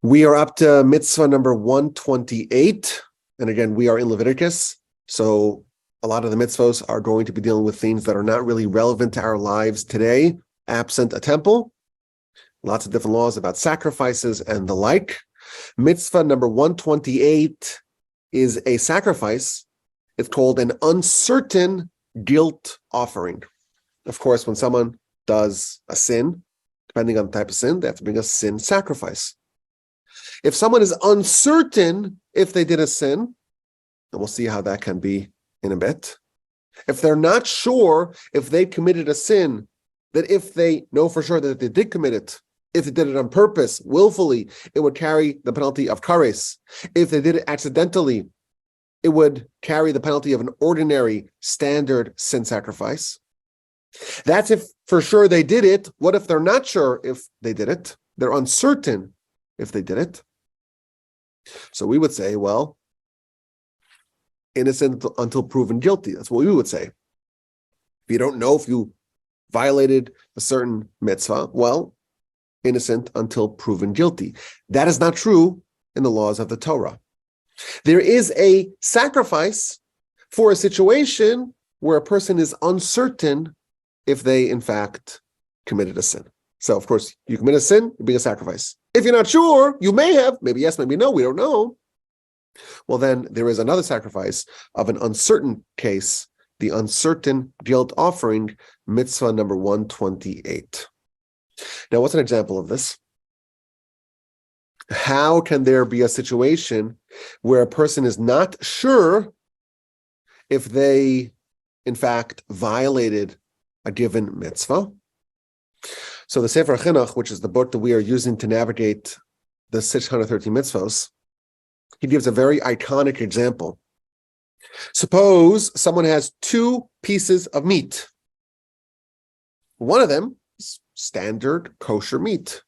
We are up to mitzvah number 128. And again, we are in Leviticus. So a lot of the mitzvahs are going to be dealing with things that are not really relevant to our lives today, absent a temple. Lots of different laws about sacrifices and the like. Mitzvah number 128 is a sacrifice. It's called an uncertain guilt offering. Of course, when someone does a sin, depending on the type of sin, they have to bring a sin sacrifice. If someone is uncertain if they did a sin, and we'll see how that can be in a bit. If they're not sure if they committed a sin, that if they know for sure that they did commit it, if they did it on purpose, willfully, it would carry the penalty of kares. If they did it accidentally, it would carry the penalty of an ordinary standard sin sacrifice. That's if for sure they did it. What if they're not sure if they did it? They're uncertain if they did it. So we would say, well, innocent until proven guilty. That's what we would say. If you don't know if you violated a certain mitzvah, well, innocent until proven guilty. That is not true in the laws of the Torah. There is a sacrifice for a situation where a person is uncertain if they, in fact, committed a sin. So, of course, you commit a sin, you bring a sacrifice. If you're not sure, you may have, maybe yes, maybe no, we don't know. Well, then there is another sacrifice of an uncertain case, the uncertain guilt offering, mitzvah number 128. Now, what's an example of this? How can there be a situation where a person is not sure if they, in fact, violated a given mitzvah? So the Sefer Chinuch, which is the book that we are using to navigate the 613 mitzvahs, he gives a very iconic example. Suppose someone has two pieces of meat. One of them is standard kosher meat.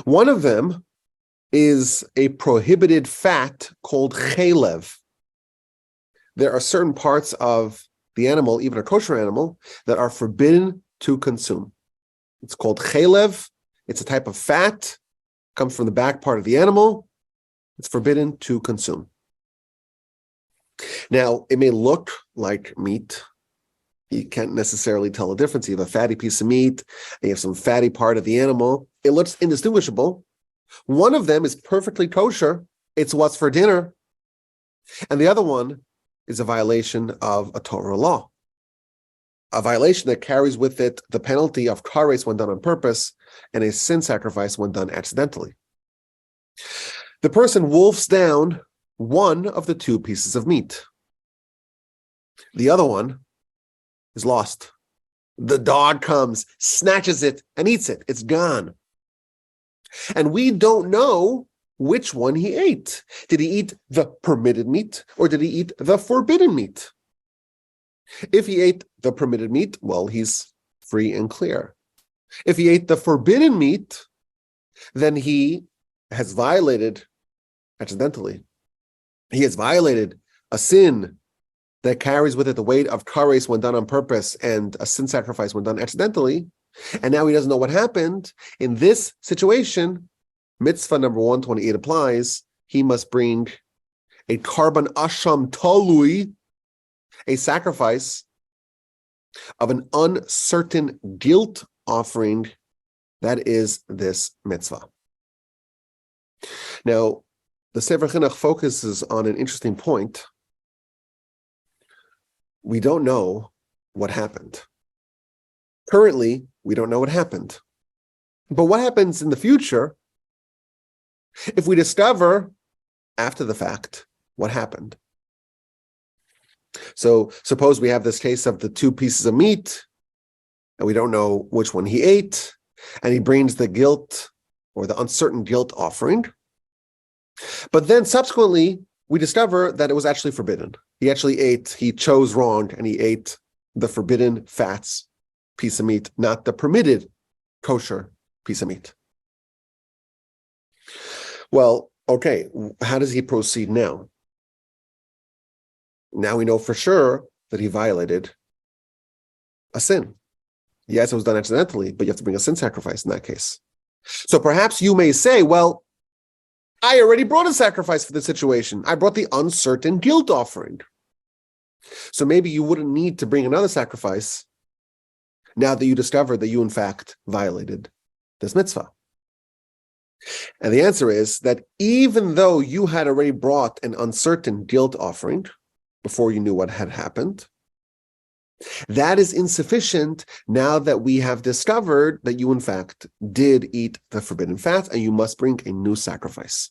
One of them is a prohibited fat called chalev. There are certain parts of the animal, even a kosher animal, that are forbidden to consume. It's called chalev. It's a type of fat, comes from the back part of the animal. It's forbidden to consume. Now, it may look like meat. You can't necessarily tell the difference. You have a fatty piece of meat, and you have some fatty part of the animal. It looks indistinguishable. One of them is perfectly kosher. It's what's for dinner. And the other one is a violation of a Torah law. A violation that carries with it the penalty of kares when done on purpose and a sin sacrifice when done accidentally. The person wolfs down one of the two pieces of meat. The other one is lost. The dog comes, snatches it, and eats it. It's gone. And we don't know which one he ate. Did he eat the permitted meat or did he eat the forbidden meat? If he ate the permitted meat, well, he's free and clear. If he ate the forbidden meat, then he has violated accidentally. He has violated a sin that carries with it the weight of kares when done on purpose and a sin sacrifice when done accidentally. And now he doesn't know what happened. In this situation, mitzvah number 128 applies. He must bring a karban asham talui, a sacrifice of an uncertain guilt offering. That is this mitzvah. Now, the Sefer Chinuch focuses on an interesting point. We don't know what happened. Currently, we don't know what happened. But what happens in the future if we discover after the fact what happened? So suppose we have this case of the two pieces of meat, and we don't know which one he ate, and he brings the guilt or the uncertain guilt offering. But then subsequently, we discover that it was actually forbidden. He chose wrong, and he ate the forbidden fats piece of meat, not the permitted kosher piece of meat. Well, okay, how does he proceed now? Now we know for sure that he violated a sin. Yes, it was done accidentally, but you have to bring a sin sacrifice in that case. So perhaps you may say, well, I already brought a sacrifice for the situation. I brought the uncertain guilt offering. So maybe you wouldn't need to bring another sacrifice now that you discovered that you, in fact, violated this mitzvah. And the answer is that even though you had already brought an uncertain guilt offering before you knew what had happened, that is insufficient now that we have discovered that you, in fact, did eat the forbidden fat, and you must bring a new sacrifice.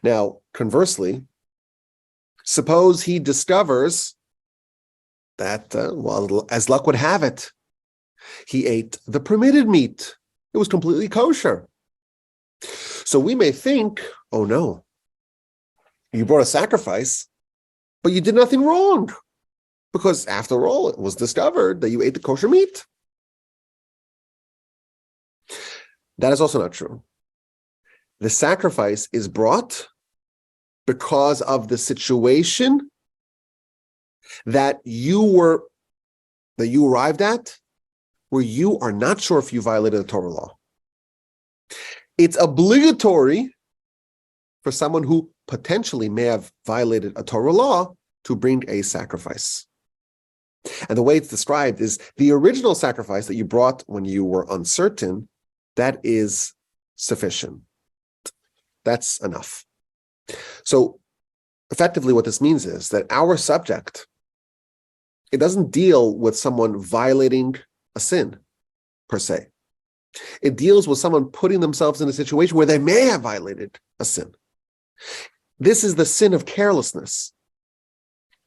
Now, conversely, suppose he discovers that, well, as luck would have it, he ate the permitted meat. It was completely kosher. So we may think, oh no, you brought a sacrifice, but you did nothing wrong. Because after all, it was discovered that you ate the kosher meat. That is also not true. The sacrifice is brought because of the situation that you arrived at, where you are not sure if you violated the Torah law. It's obligatory for someone who potentially may have violated a Torah law to bring a sacrifice. And the way it's described is the original sacrifice that you brought when you were uncertain, that is sufficient. That's enough. So effectively what this means is that our subject, it doesn't deal with someone violating a sin per se. It deals with someone putting themselves in a situation where they may have violated a sin. This is the sin of carelessness.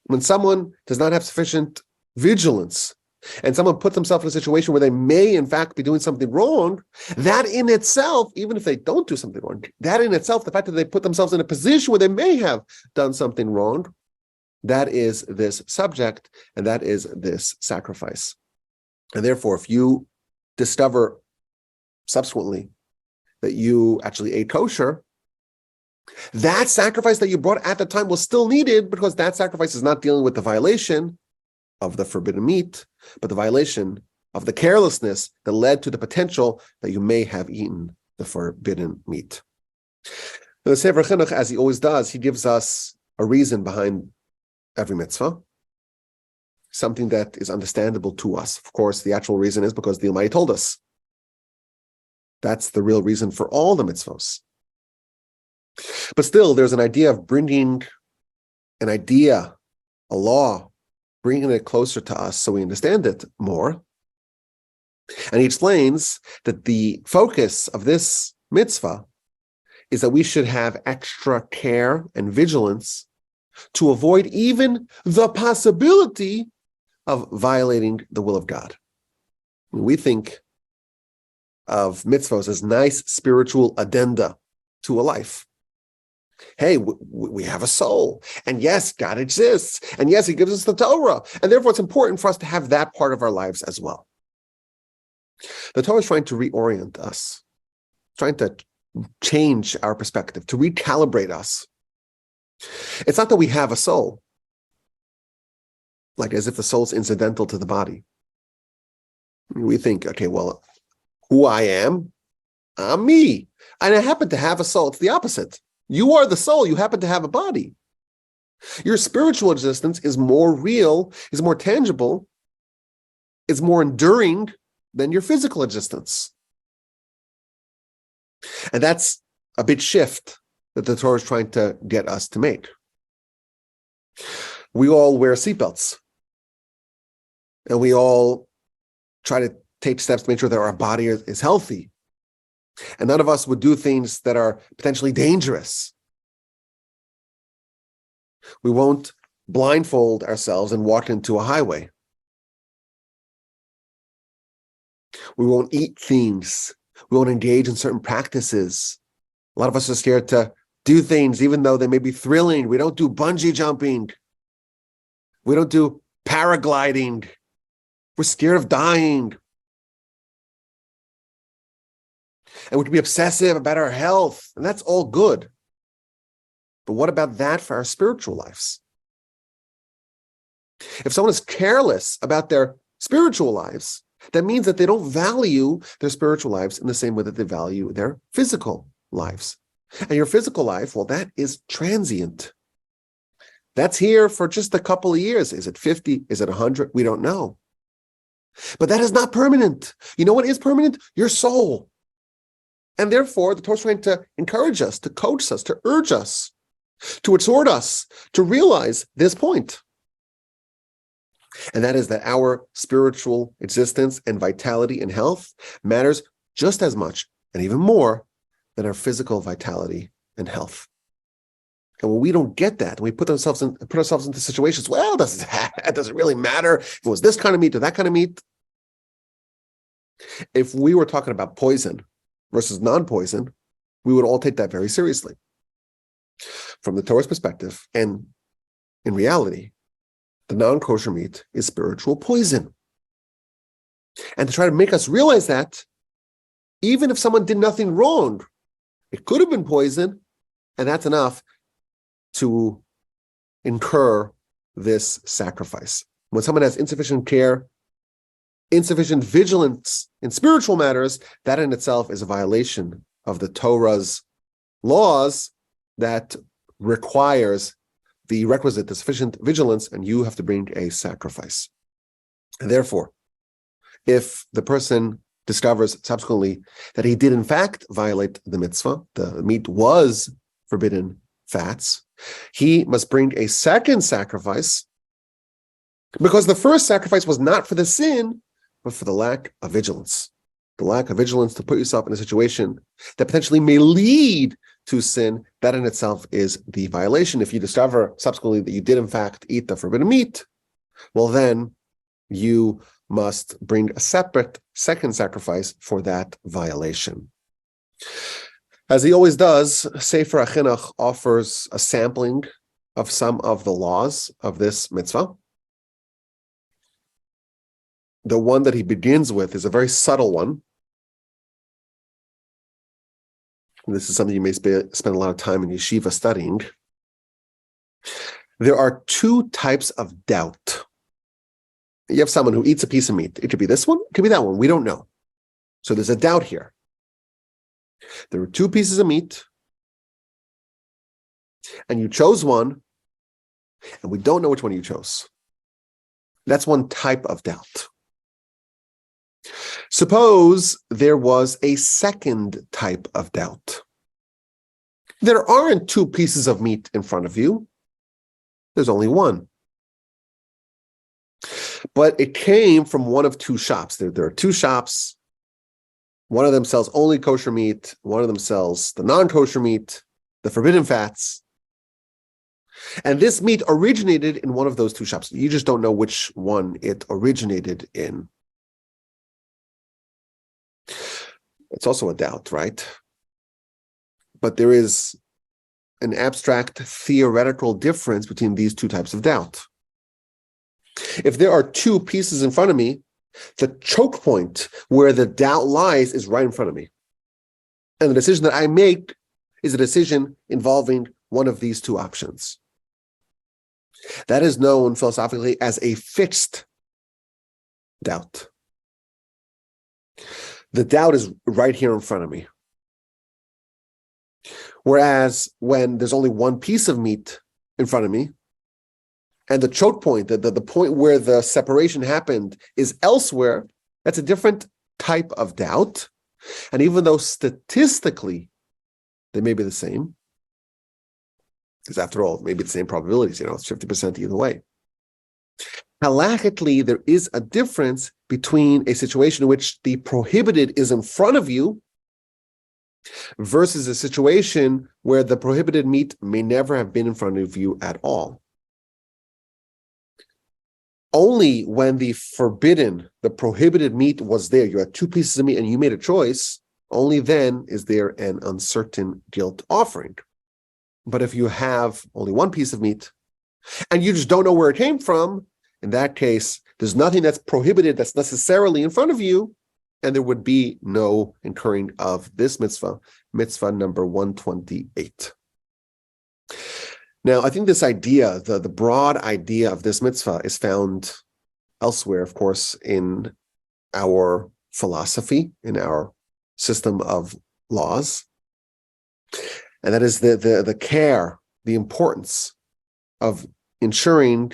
When someone does not have sufficient vigilance and someone puts themselves in a situation where they may in fact be doing something wrong, that in itself, even if they don't do something wrong, that in itself, the fact that they put themselves in a position where they may have done something wrong, that is this subject, and that is this sacrifice. And therefore, if you discover subsequently that you actually ate kosher, that sacrifice that you brought at the time was still needed, because that sacrifice is not dealing with the violation of the forbidden meat, but the violation of the carelessness that led to the potential that you may have eaten the forbidden meat. And the Sefer Chinuch, as he always does, he gives us a reason behind every mitzvah, something that is understandable to us. Of course, the actual reason is because the Almighty told us. That's the real reason for all the mitzvahs. But still, there's an idea of bringing an idea, a law, bringing it closer to us so we understand it more. And he explains that the focus of this mitzvah is that we should have extra care and vigilance to avoid even the possibility of violating the will of God. We think of mitzvahs as nice spiritual addenda to a life. Hey, we have a soul, and yes, God exists, and yes, he gives us the Torah, and therefore it's important for us to have that part of our lives as well. The Torah is trying to reorient us, trying to change our perspective, to recalibrate us. It's not that we have a soul, like as if the soul's incidental to the body. We think, okay, well, who I am, I'm me, and I happen to have a soul. It's the opposite. You are the soul. You happen to have a body. Your spiritual existence is more real, is more tangible, is more enduring than your physical existence. And that's a big shift that the Torah is trying to get us to make. We all wear seatbelts, and we all try to take steps to make sure that our body is healthy. And none of us would do things that are potentially dangerous. We won't blindfold ourselves and walk into a highway. We won't eat things. We won't engage in certain practices. A lot of us are scared to do things even though they may be thrilling. We don't do bungee jumping. We don't do paragliding. We're scared of dying. And we can be obsessive about our health, and that's all good. But what about that for our spiritual lives? If someone is careless about their spiritual lives, That means that they don't value their spiritual lives in the same way that they value their physical lives. And your physical life, well, that is transient. That's here for just a couple of years. Is it 50? Is it 100? We don't know. But that is not permanent. You know what is permanent? Your soul. And therefore, the Torah is trying to encourage us, to coach us, to urge us, to exhort us to realize this point. And that is that our spiritual existence and vitality and health matters just as much and even more than our physical vitality and health. And when we don't get that, we put ourselves into situations, well, it doesn't really matter if it was this kind of meat or that kind of meat. If we were talking about poison versus non-poison, we would all take that very seriously. From the Torah's perspective, and in reality, the non-kosher meat is spiritual poison. And to try to make us realize that, even if someone did nothing wrong, it could have been poison, and that's enough to incur this sacrifice. When someone has insufficient care, insufficient vigilance in spiritual matters, that in itself is a violation of the Torah's laws that requires the requisite, the sufficient vigilance, and you have to bring a sacrifice. And therefore, if the person discovers subsequently that he did in fact violate the mitzvah, the meat was forbidden fats, he must bring a second sacrifice, because the first sacrifice was not for the sin, but for the lack of vigilance. The lack of vigilance to put yourself in a situation that potentially may lead to sin, that in itself is the violation. If you discover subsequently that you did in fact eat the forbidden meat, well then you must bring a separate second sacrifice for that violation. As he always does, Sefer HaChinuch offers a sampling of some of the laws of this mitzvah. The one that he begins with is a very subtle one. This is something you may spend a lot of time in yeshiva studying. There are two types of doubt. You have someone who eats a piece of meat. It could be this one, it could be that one. We don't know. So there's a doubt here. There are two pieces of meat, and you chose one, and we don't know which one you chose. That's one type of doubt. Suppose there was a second type of doubt. There aren't two pieces of meat in front of you. There's only one. But it came from one of two shops. There are two shops. One of them sells only kosher meat. One of them sells the non-kosher meat, the forbidden fats. And this meat originated in one of those two shops. You just don't know which one it originated in. It's also a doubt, right? But there is an abstract theoretical difference between these two types of doubt. If there are two pieces in front of me, the choke point where the doubt lies is right in front of me. And the decision that I make is a decision involving one of these two options. That is known philosophically as a fixed doubt. The doubt is right here in front of me. Whereas when there's only one piece of meat in front of me, and the choke point, the point where the separation happened is elsewhere, that's a different type of doubt. And even though statistically they may be the same, because after all, maybe the same probabilities, it's 50% either way. Halachically, there is a difference between a situation in which the prohibited is in front of you versus a situation where the prohibited meat may never have been in front of you at all. Only when the prohibited meat was there, you had two pieces of meat and you made a choice, only then is there an uncertain guilt offering. But if you have only one piece of meat and you just don't know where it came from, in that case, there's nothing that's prohibited that's necessarily in front of you, and there would be no incurring of this mitzvah, mitzvah number 128. Now, I think this idea, the broad idea of this mitzvah is found elsewhere, of course, in our philosophy, in our system of laws. And that is the care, the importance of ensuring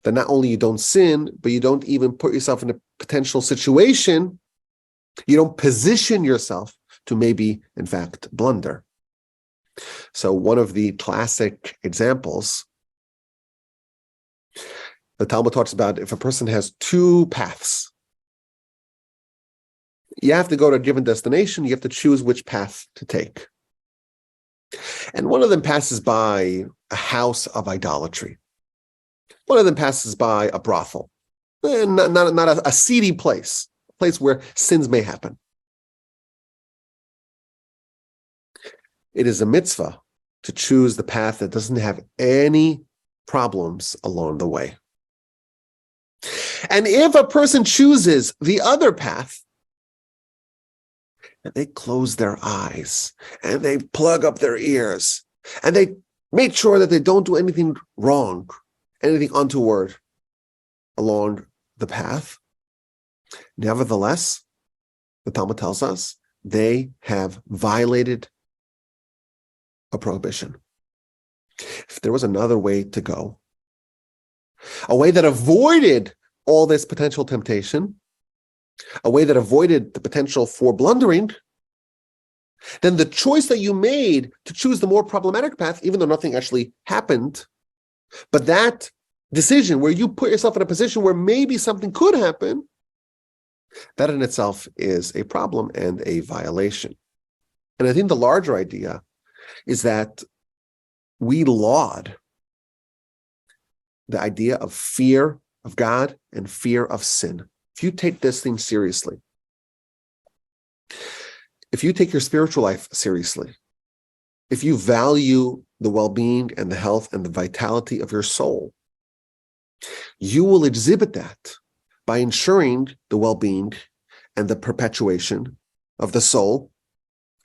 that not only you don't sin, but you don't even put yourself in a potential situation, you don't position yourself to maybe, in fact, blunder. So one of the classic examples, the Talmud talks about if a person has two paths, you have to go to a given destination, you have to choose which path to take. And one of them passes by a house of idolatry. One of them passes by a brothel, not a seedy place, a place where sins may happen. It is a mitzvah to choose the path that doesn't have any problems along the way. And if a person chooses the other path, and they close their eyes, and they plug up their ears, and they make sure that they don't do anything wrong, anything untoward along the path, nevertheless, the Talmud tells us, they have violated a prohibition. If there was another way to go, a way that avoided all this potential temptation, a way that avoided the potential for blundering, then the choice that you made to choose the more problematic path, even though nothing actually happened, but that decision where you put yourself in a position where maybe something could happen, that in itself is a problem and a violation. And I think the larger idea is that we laud the idea of fear of God and fear of sin. If you take this thing seriously, if you take your spiritual life seriously, if you value the well-being and the health and the vitality of your soul, you will exhibit that by ensuring the well-being and the perpetuation of the soul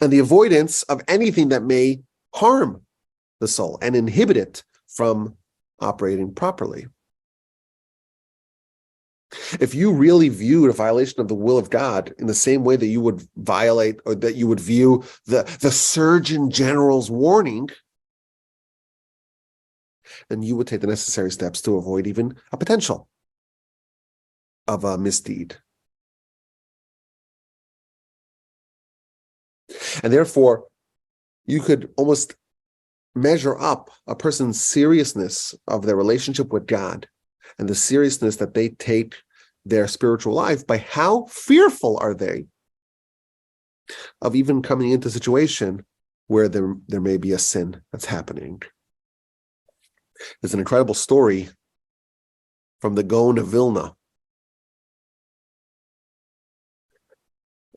and the avoidance of anything that may harm the soul and inhibit it from operating properly. If you really viewed a violation of the will of God in the same way that you would violate or that you would view the Surgeon General's warning, then you would take the necessary steps to avoid even a potential of a misdeed. And therefore, you could almost measure up a person's seriousness of their relationship with God and the seriousness that they take their spiritual life by how fearful are they of even coming into a situation where there may be a sin that's happening. There's an incredible story from the Gaon of Vilna.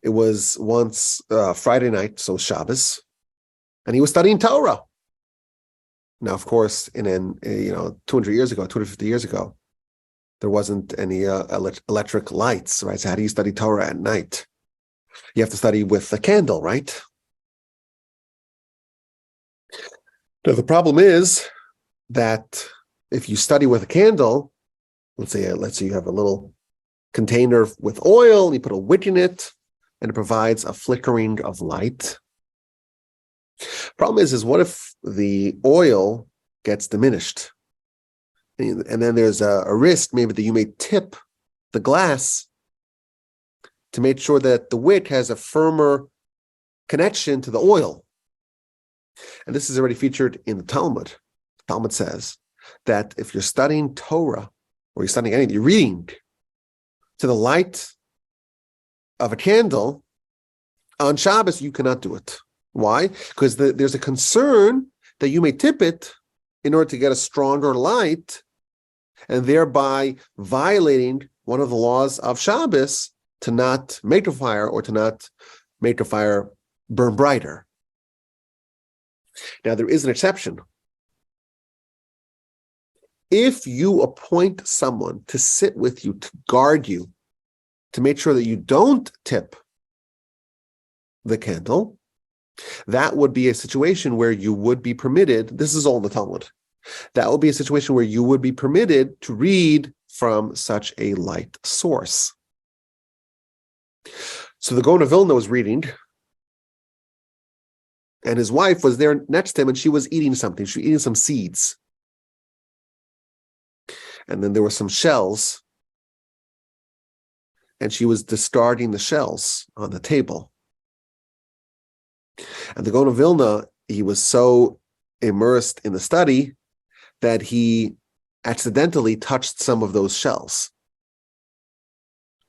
It was once Friday night, so Shabbos, and he was studying Torah. Now, of course, 200 years ago, 250 years ago, there wasn't any electric lights, right? So how do you study Torah at night? You have to study with a candle, right? Now, the problem is that if you study with a candle, let's say you have a little container with oil, and you put a wick in it, and it provides a flickering of light. Problem is what if the oil gets diminished? And then there's a risk maybe that you may tip the glass to make sure that the wick has a firmer connection to the oil. And this is already featured in the Talmud. The Talmud says that if you're studying Torah, or you're studying anything, you're reading to the light of a candle, on Shabbos, you cannot do it. Why? Because there's a concern that you may tip it in order to get a stronger light, and thereby violating one of the laws of Shabbos to not make a fire or to not make a fire burn brighter. Now, there is an exception. If you appoint someone to sit with you, to guard you, to make sure that you don't tip the candle, that would be a situation where you would be permitted, this is all in the Talmud, that would be a situation where you would be permitted to read from such a light source. So the Gaon of Vilna was reading, and his wife was there next to him, and she was eating something. She was eating some seeds. And then there were some shells, and she was discarding the shells on the table. And the Gaon of Vilna, he was so immersed in the study that he accidentally touched some of those shells.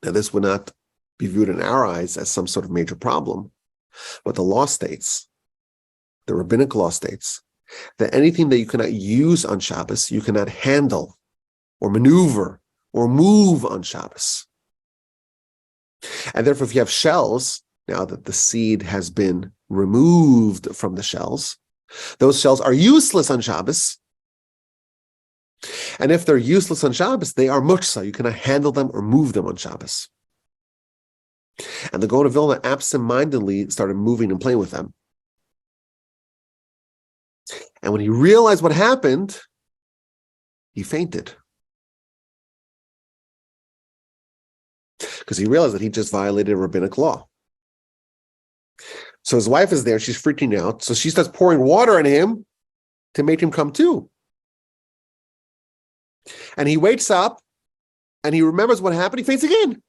Now, this would not be viewed in our eyes as some sort of major problem, but the law states, the rabbinic law states, that anything that you cannot use on Shabbos, you cannot handle or maneuver or move on Shabbos. And therefore, if you have shells, now that the seed has been removed from the shells, those shells are useless on Shabbos. And if they're useless on Shabbos, they are mutzah. You cannot handle them or move them on Shabbos. And the Gaon of Vilna absent-mindedly started moving and playing with them. And when he realized what happened, he fainted. Because he realized that he just violated a rabbinic law. So his wife is there, she's freaking out. So she starts pouring water on him to make him come to. And he wakes up and he remembers what happened. He faints again.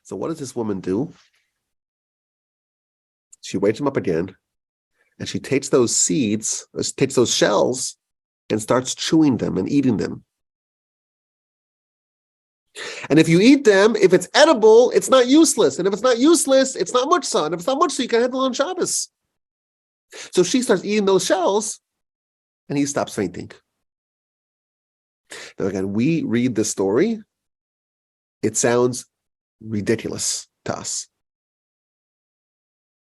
So what does this woman do? She wakes him up again, and she takes those seeds, takes those shells, and starts chewing them and eating them. And if you eat them, if it's edible, it's not useless. And if it's not useless, it's not mutzah. And if it's not mutzah, you can handle it on Shabbos. So she starts eating those shells, and he stops fainting. Now again, we read this story, it sounds ridiculous to us.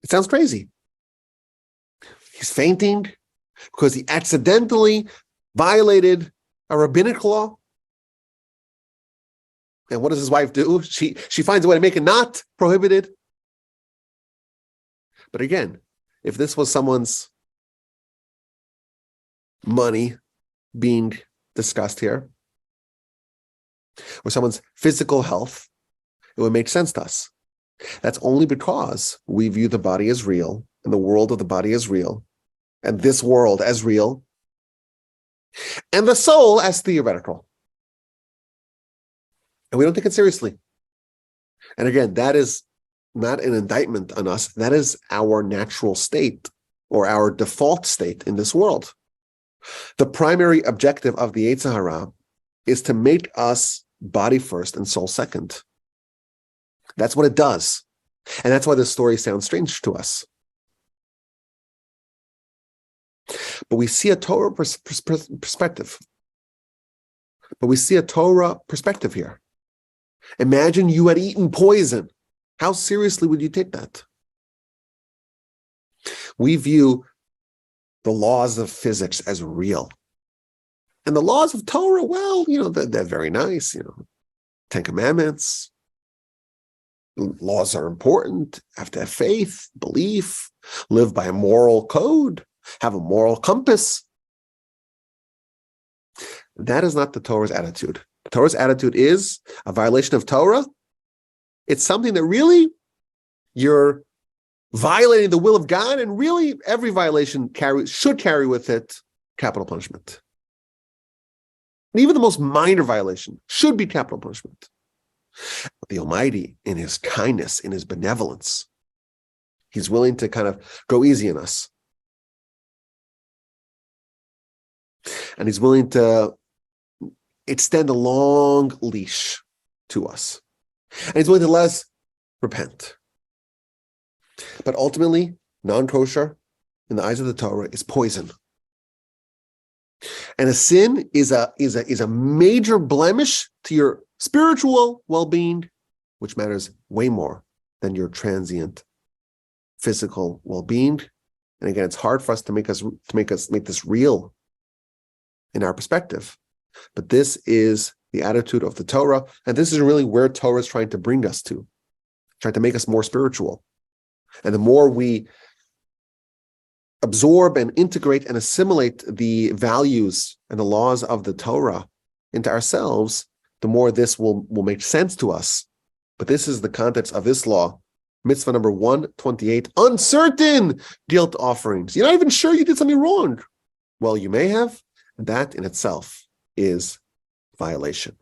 It sounds crazy. He's fainting because he accidentally violated a rabbinic law. And what does his wife do? She finds a way to make it not prohibited. But again, if this was someone's money being discussed here, or someone's physical health, it would make sense to us. That's only because we view the body as real, and the world of the body as real, and this world as real, and the soul as theoretical. And we don't take it seriously. And again, that is not an indictment on us. That is our natural state, or our default state in this world. The primary objective of the Yetzer Hara is to make us body first and soul second. That's what it does. And that's why this story sounds strange to us. But we see a Torah perspective. But we see a Torah perspective here. Imagine you had eaten poison. How seriously would you take that? We view the laws of physics as real. And the laws of Torah, well, they're very nice. 10 Commandments. Laws are important. Have to have faith, belief, live by a moral code, have a moral compass. That is not the Torah's attitude. The Torah's attitude is a violation of Torah. It's something that really you're violating the will of God, and really every violation should carry with it capital punishment. And even the most minor violation should be capital punishment. But the Almighty, in his kindness, in his benevolence, he's willing to kind of go easy on us. And he's willing to extend a long leash to us. And he's willing to let us repent. But ultimately, non-kosher, in the eyes of the Torah, is poison. And a sin is a major blemish to your spiritual well-being, which matters way more than your transient physical well-being. And again, it's hard for us to make this real in our perspective. But this is the attitude of the Torah, and this is really where Torah is trying to bring us to, trying to make us more spiritual. And the more we absorb and integrate and assimilate the values and the laws of the Torah into ourselves, the more this will make sense to us, But this is the context of this law. Mitzvah number 128, uncertain guilt offerings. You're not even sure you did something wrong. Well, you may have, and that in itself is violation.